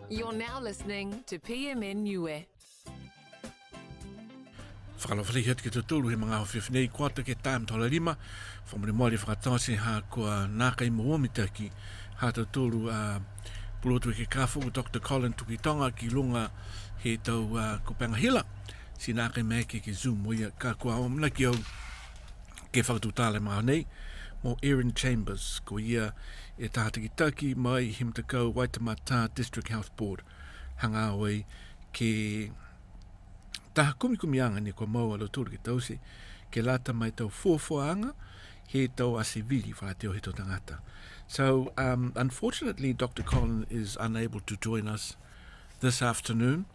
You're now listening to PMN Niue. Whakalawhali hea te tolu he mga hawhiwhinei kuata ke taim tola lima. Whamare moare whakatase ha kua nākai moamitaki ha te tolu pulotu ke kafu Dr. Colin Tukitonga ki lunga he tau kupanga hila. Si nākai meke ke Zoom moia ka kua omna ki au ke whakatutale mga nei. Mo Erin Chambers ko ia e tātaki taki mai him te kau Waitemata District Health Board. Hanga away ke taha kumikumianga ni kua maua lo tūru ki tausi ke lata mai tau fuafuaanga he tau asivili whaateo he tau tangata. So, unfortunately, Dr. Colin is unable to join us this afternoon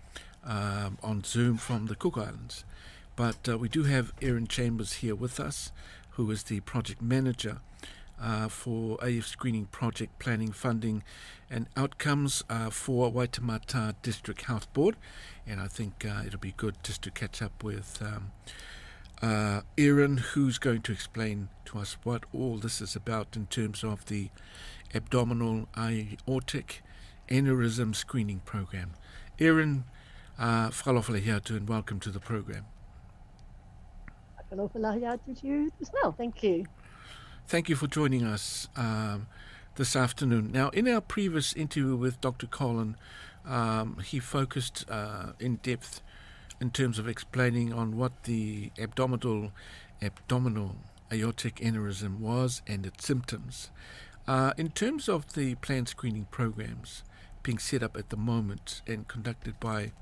on Zoom from the Cook Islands. But we do have Erin Chambers here with us, who is the project manager for AF Screening Project Planning, Funding and Outcomes for Waitemata District Health Board. And I think it'll be good just to catch up with Erin, who's going to explain to us what all this is about in terms of the Abdominal, Aortic, Aneurysm Screening Program. Erin, whakalawhale hea tu and welcome to the program. To you as well. Thank you. Thank you for joining us this afternoon. Now, in our previous interview with Dr. Colin, he focused in depth in terms of explaining on what the abdominal aortic aneurysm was and its symptoms. In terms of the planned screening programs being set up at the moment and conducted by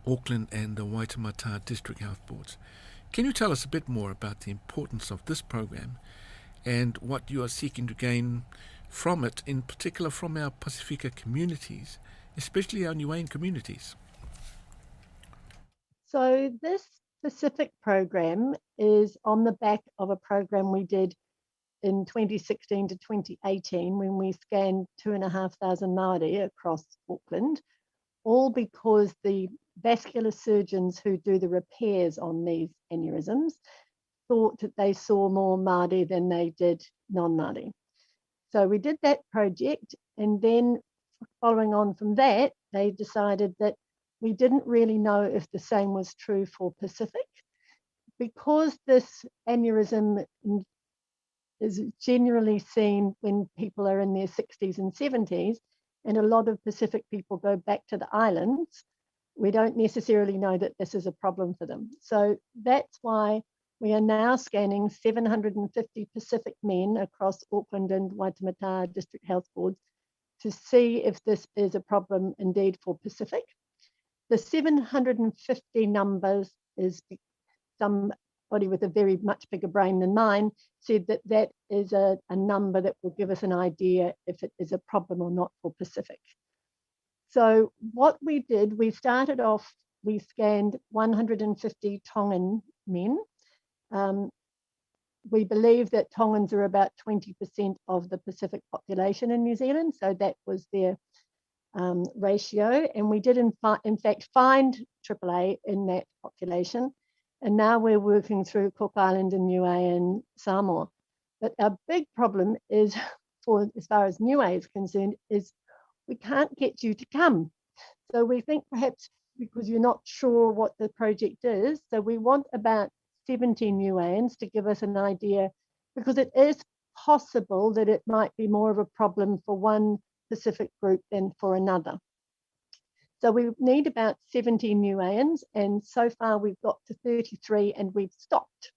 Auckland and the Waitemata District Health Boards, can you tell us a bit more about the importance of this program and what you are seeking to gain from it, in particular from our Pacifica communities, especially our Niuean communities? So this specific program is on the back of a program we did in 2016 to 2018 when we scanned 2,500 Māori across Auckland, all because the vascular surgeons who do the repairs on these aneurysms thought that they saw more Māori than they did non-Māori. So we did that project, and then following on from that, they decided that we didn't really know if the same was true for Pacific. Because this aneurysm is generally seen when people are in their 60s and 70s, and a lot of Pacific people go back to the islands, we don't necessarily know that this is a problem for them. So that's why we are now scanning 750 Pacific men across Auckland and Waitemata District Health Boards to see if this is a problem indeed for Pacific. The 750 numbers is somebody with a very much bigger brain than mine said that that is a number that will give us an idea if it is a problem or not for Pacific. So what we did, we started off, we scanned 150 Tongan men. We believe that Tongans are about 20% of the Pacific population in New Zealand, so that was their ratio. And we did in fact find AAA in that population. And now we're working through Cook Island and Niue and Samoa. But our big problem is, for as far as Niue is concerned, is we can't get you to come. So we think perhaps because you're not sure what the project is, so we want about 70 Niueans to give us an idea, because it is possible that it might be more of a problem for one Pacific group than for another. So we need about 70 Niueans, and so far we've got to 33 and we've stopped.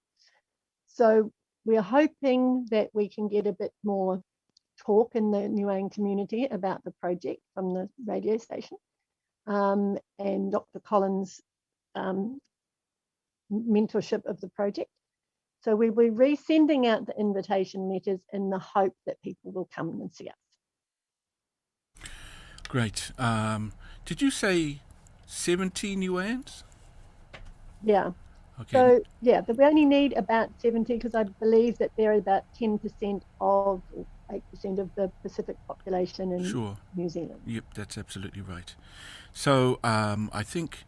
So we're hoping that we can get a bit more talk in the Niuean community about the project from the radio station, and Dr. Colin's mentorship of the project. So we'll be resending out the invitation letters in the hope that people will come and see us. Great. Did you say 70 Niueans? Yeah. Okay. So yeah, we only need about 70 because I believe that they're about 10% of 8% of the Pacific population in New Zealand. Yep, that's absolutely right. So I think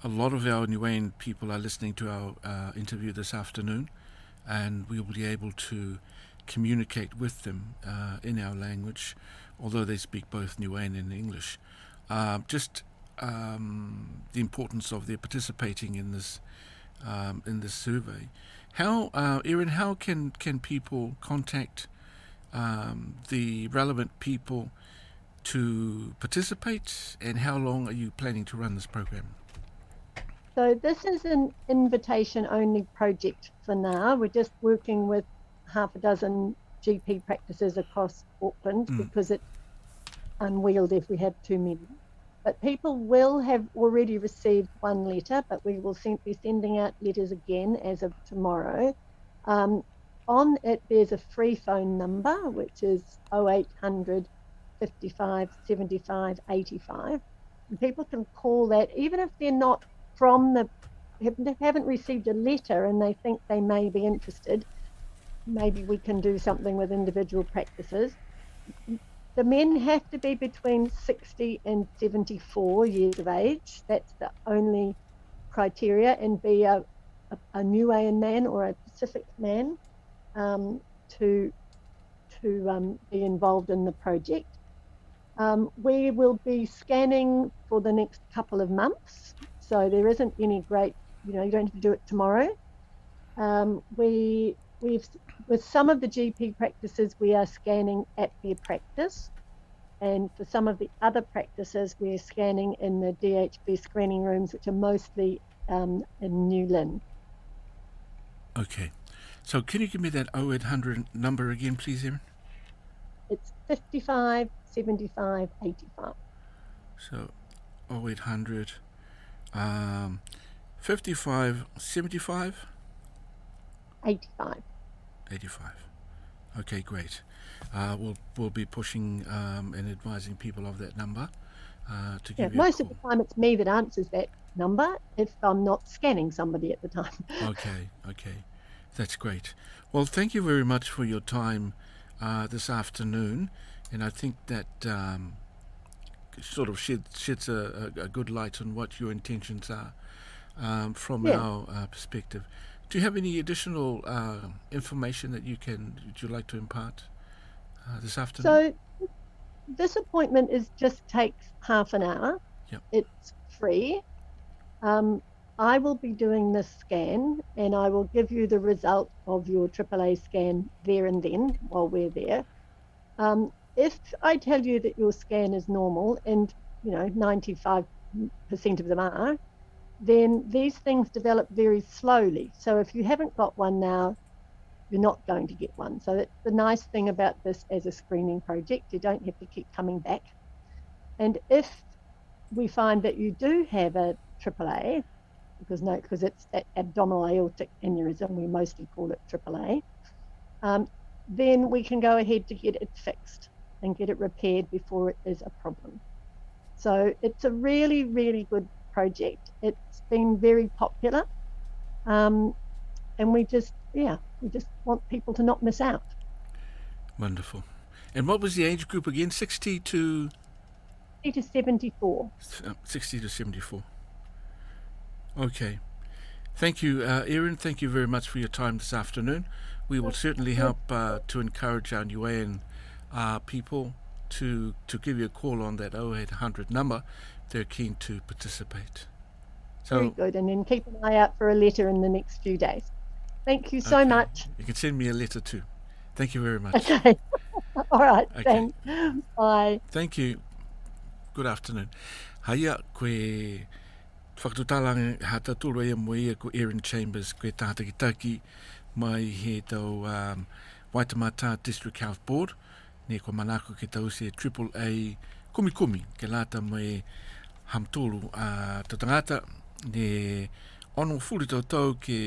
a lot of our Niuean people are listening to our interview this afternoon, and we'll be able to communicate with them in our language although they speak both Niuean and English. Just the importance of their participating in this survey. How, Erin, how can people contact the relevant people to participate, and how long are you planning to run this program? So this is an invitation-only project for now. We're just working with half a dozen GP practices across Auckland because it's unwieldy if we have too many. But people will have already received one letter, but we will be sending out letters again as of tomorrow. On it, there's a free phone number, which is 0800 55 75 85. And people can call that, even if they're not haven't received a letter and they think they may be interested. Maybe we can do something with individual practices. The men have to be between 60 and 74 years of age. That's the only criteria, and be a Niuean man or a Pacific man to be involved in the project. We will be scanning for the next couple of months, so there isn't any great, you don't have to do it tomorrow. With some of the GP practices, we are scanning at their practice, and for some of the other practices, we're scanning in the DHB screening rooms, which are mostly in New Lynn. Okay, so can you give me that 0800 number again, please, Erin? It's 55 75 85. So 0800 55 75 85. 85. Okay, great. We'll be pushing and advising people of that number to give you most a of call. the time it's me that answers that number if I'm not scanning somebody at the time. Okay, that's great. Well, thank you very much for your time this afternoon, and I think that sort of sheds a good light on what your intentions are from our perspective. Do you have any additional information that you'd like to impart this afternoon? So this appointment takes half an hour. Yep. It's free. I will be doing this scan, and I will give you the result of your AAA scan there and then while we're there. If I tell you that your scan is normal, and 95% of them are, then these things develop very slowly. So if you haven't got one now, you're not going to get one. So that's the nice thing about this as a screening project. You don't have to keep coming back. And if we find that you do have a AAA, because it's that abdominal aortic aneurysm, we mostly call it AAA, then we can go ahead to get it fixed and get it repaired before it is a problem. So it's a really, really good project. It's been very popular, and we just want people to not miss out. Wonderful. And what was the age group again? 60 to 74. 60 to 74. Okay. Thank you, Erin. Thank you very much for your time this afternoon. We will certainly help to encourage our Niuean people to give you a call on that 0800 number if they're keen to participate. So, very good. And then keep an eye out for a letter in the next few days. Thank you so much. You can send me a letter too. Thank you very much. Okay. All right. Okay. Thanks. Bye. Thank you. Good afternoon. Haia koe whakatutalangi hata tulu e mo ia ko Erin Chambers koe tātakitaki mai he tau Waitemata District Health Board. Ne ko manako ke tau se AAA kumi ke lata mai hamtolu tatangata ne ono furi tau ke